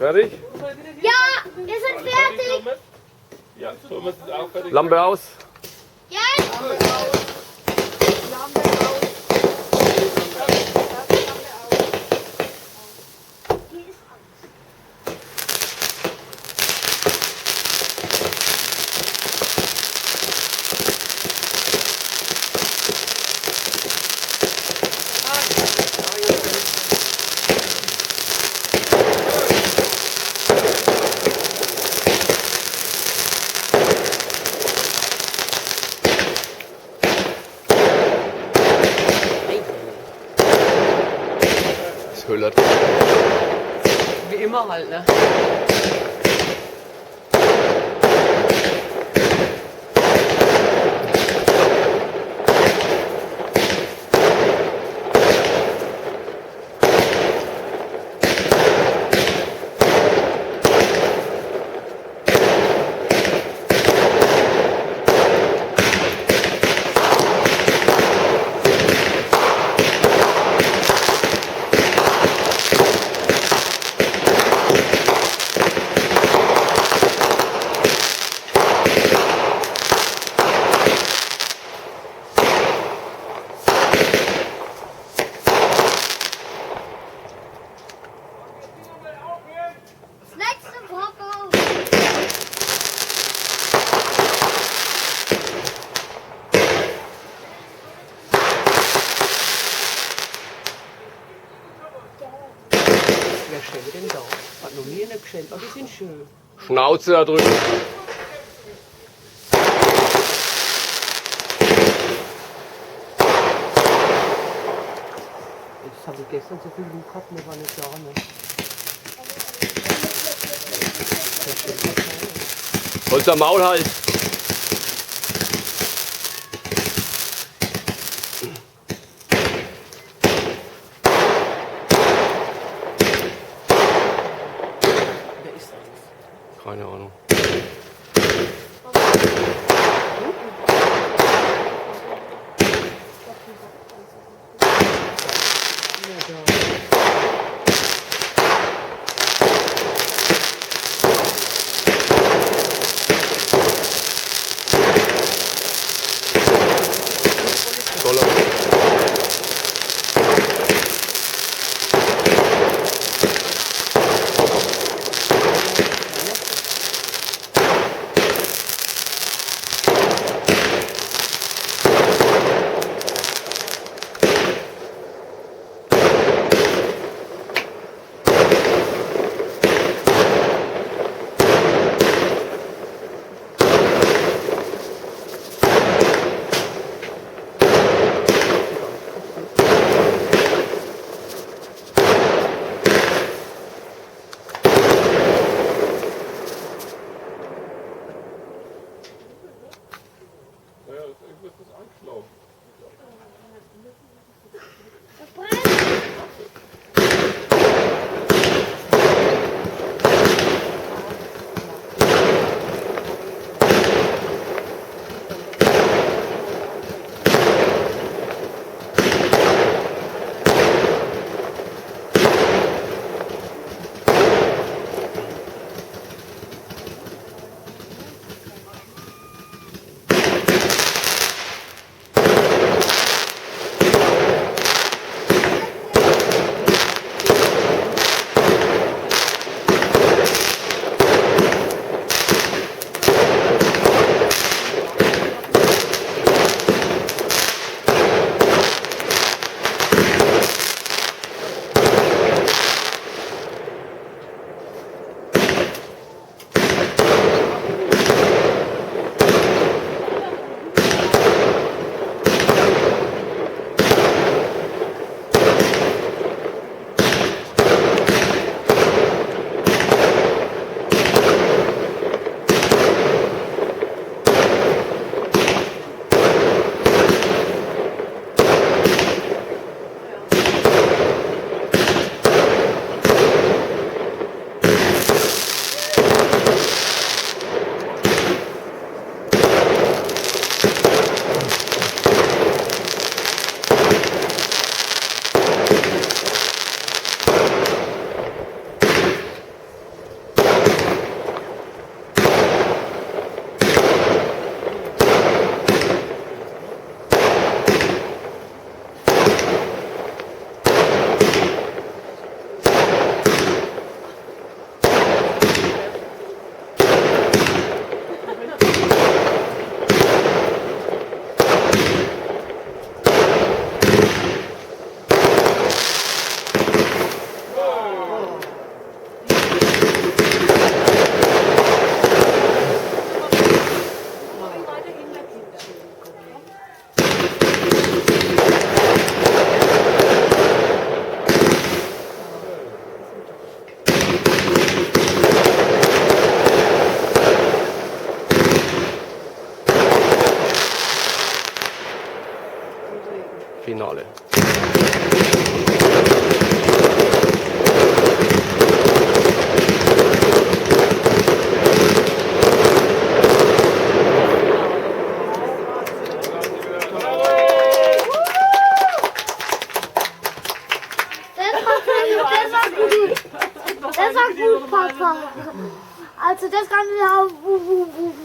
Fertig? Ja, wir sind fertig. Ja, Thomas ist auch fertig. Lampe aus. Jetzt. Es höllert. Wie immer halt, ne? Wer schenkt denn da? Hat noch nie einer geschenkt, aber die sind schön. Schnauze da drüben. Jetzt habe ich gestern so viel Glück gehabt, mir war nicht da, ne? Holst am Maul halt. Wer ist das? Keine Ahnung. Dollar. Finale. Das war gut, Papa. Also das kann ich auch.